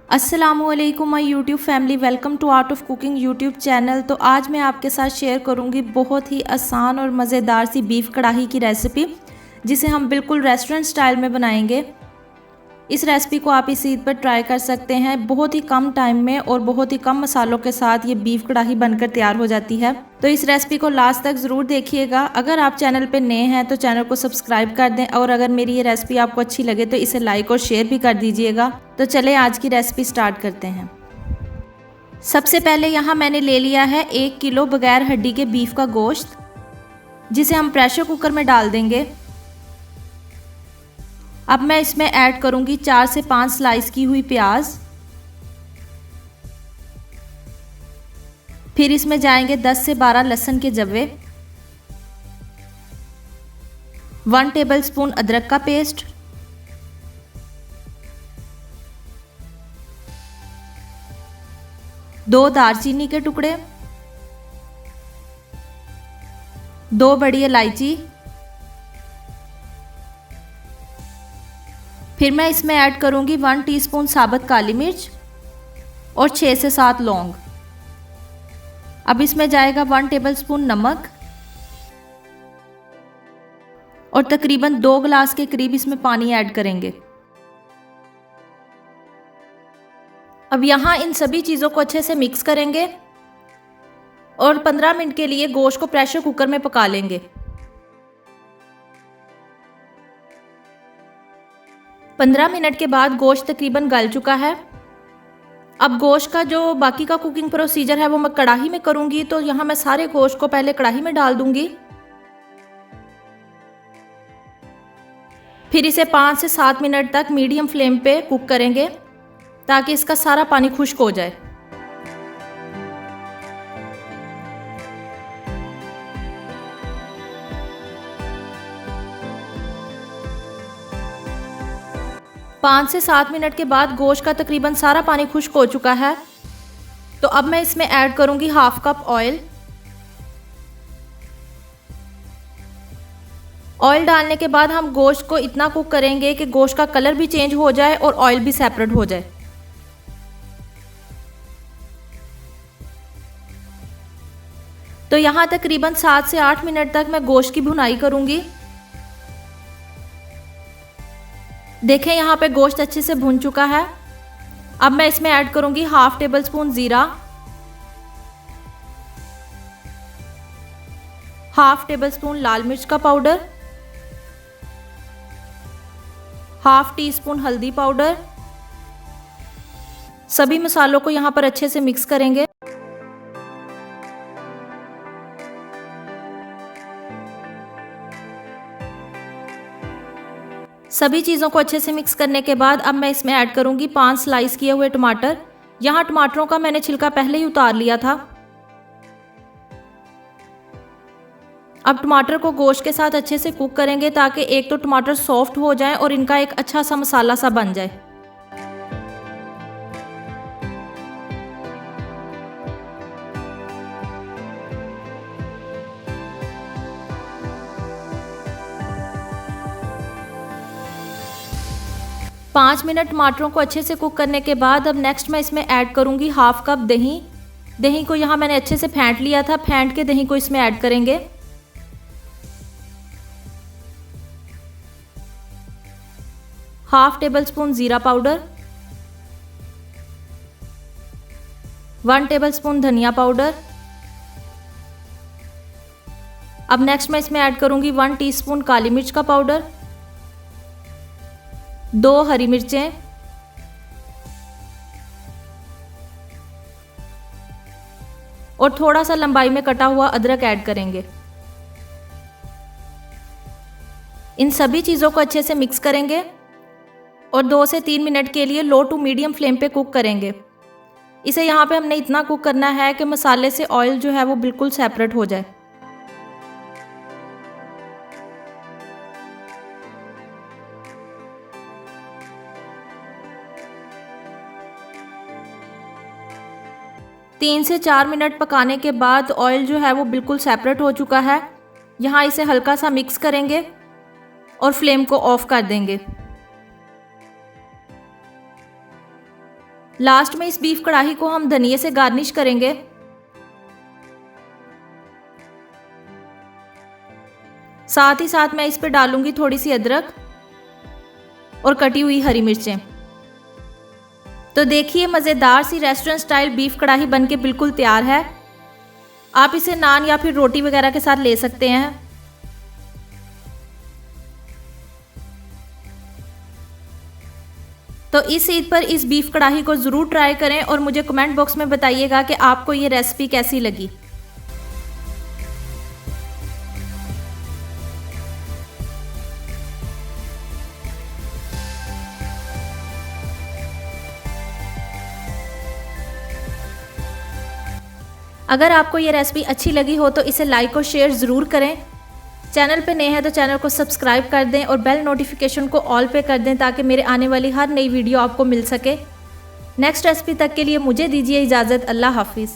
अस्सलामुअलैकुम my YouTube family, welcome to art of cooking YouTube channel. तो आज मैं आपके साथ शेयर करूंगी बहुत ही आसान और मज़ेदार सी बीफ कढ़ाई की रेसिपी, जिसे हम बिल्कुल रेस्टोरेंट स्टाइल में बनाएंगे। इस रेसिपी को आप इस ईद पर ट्राई कर सकते हैं। बहुत ही कम टाइम में और बहुत ही कम मसालों के साथ ये बीफ कढ़ाई बनकर तैयार हो जाती है। तो इस रेसिपी को लास्ट तक ज़रूर देखिएगा। अगर आप चैनल पर नए हैं तो चैनल को सब्सक्राइब कर दें, और अगर मेरी ये रेसिपी आपको अच्छी लगे तो इसे लाइक और शेयर भी कर दीजिएगा। तो चले आज की रेसिपी स्टार्ट करते हैं। सबसे पहले यहाँ मैंने ले लिया है 1 किलो बगैर हड्डी के बीफ का गोश्त, जिसे हम प्रेशर कुकर में डाल देंगे। अब मैं इसमें ऐड करूंगी 4 से 5 स्लाइस की हुई प्याज। फिर इसमें जाएंगे 10 से 12 लहसुन के जवे, 1 टेबलस्पून अदरक का पेस्ट, दो दालचीनी के टुकड़े, 2 बड़ी इलायची। फिर मैं इसमें ऐड करूंगी 1 टीस्पून साबुत काली मिर्च और 6 से 7 लौंग। अब इसमें जाएगा 1 टेबलस्पून नमक और तकरीबन 2 गिलास के करीब इसमें पानी ऐड करेंगे। अब यहाँ इन सभी चीज़ों को अच्छे से मिक्स करेंगे और 15 मिनट के लिए गोश्त को प्रेशर कुकर में पका लेंगे। 15 मिनट के बाद गोश्त तकरीबन गल चुका है। अब गोश्त का जो बाकी का कुकिंग प्रोसीजर है वो मैं कढ़ाई में करूंगी। तो यहाँ मैं सारे गोश्त को पहले कढ़ाई में डाल दूंगी। फिर इसे 5 से 7 मिनट तक मीडियम फ्लेम पे कुक करेंगे, ताकि इसका सारा पानी खुश्क हो जाए। पाँच से 7 मिनट के बाद गोश्त का तकरीबन सारा पानी खुश्क हो चुका है। तो अब मैं इसमें ऐड करूंगी हाफ कप ऑयल। ऑयल डालने के बाद हम गोश्त को इतना कुक करेंगे कि गोश्त का कलर भी चेंज हो जाए और ऑयल भी सेपरेट हो जाए। तो यहाँ तकरीबन 7 से 8 मिनट तक मैं गोश्त की भुनाई करूंगी। देखें यहाँ पे गोश्त अच्छे से भुन चुका है। अब मैं इसमें ऐड करूंगी हाफ टेबल स्पून जीरा, हाफ टेबल स्पून लाल मिर्च का पाउडर, हाफ टी स्पून हल्दी पाउडर। सभी मसालों को यहाँ पर अच्छे से मिक्स करेंगे। सभी चीज़ों को अच्छे से मिक्स करने के बाद अब मैं इसमें ऐड करूंगी 5 स्लाइस किए हुए टमाटर। यहाँ टमाटरों का मैंने छिलका पहले ही उतार लिया था। अब टमाटर को गोश्त के साथ अच्छे से कुक करेंगे, ताकि एक तो टमाटर सॉफ्ट हो जाए और इनका एक अच्छा सा मसाला सा बन जाए। पाँच मिनट टमाटरों को अच्छे से कुक करने के बाद अब नेक्स्ट मैं इसमें ऐड करूंगी हाफ कप दही। दही को यहाँ मैंने अच्छे से फेंट लिया था। फेंट के दही को इसमें ऐड करेंगे। हाफ टेबल स्पून जीरा पाउडर, 1 टेबल स्पून धनिया पाउडर। अब नेक्स्ट मैं इसमें ऐड करूंगी 1 टीस्पून काली मिर्च का पाउडर, 2 हरी मिर्चें, और थोड़ा सा लंबाई में कटा हुआ अदरक ऐड करेंगे। इन सभी चीज़ों को अच्छे से मिक्स करेंगे और 2 से 3 मिनट के लिए लो टू मीडियम फ्लेम पे कुक करेंगे। इसे यहाँ पे हमने इतना कुक करना है कि मसाले से ऑयल जो है वो बिल्कुल सेपरेट हो जाए। तीन से 4 मिनट पकाने के बाद ऑयल जो है वो बिल्कुल सेपरेट हो चुका है। यहाँ इसे हल्का सा मिक्स करेंगे और फ्लेम को ऑफ कर देंगे। लास्ट में इस बीफ कढ़ाई को हम धनिये से गार्निश करेंगे। साथ ही साथ मैं इस पे डालूंगी थोड़ी सी अदरक और कटी हुई हरी मिर्चें। तो देखिए मज़ेदार सी रेस्टोरेंट स्टाइल बीफ कढ़ाई बनके बिल्कुल तैयार है। आप इसे नान या फिर रोटी वगैरह के साथ ले सकते हैं। तो इस ईद पर इस बीफ कढ़ाई को ज़रूर ट्राई करें और मुझे कमेंट बॉक्स में बताइएगा कि आपको ये रेसिपी कैसी लगी। अगर आपको ये रेसिपी अच्छी लगी हो तो इसे लाइक और शेयर ज़रूर करें। चैनल पे नए हैं तो चैनल को सब्सक्राइब कर दें और बेल नोटिफिकेशन को ऑल पे कर दें ताकि मेरे आने वाली हर नई वीडियो आपको मिल सके। नेक्स्ट रेसिपी तक के लिए मुझे दीजिए इजाज़त। अल्लाह हाफिज़।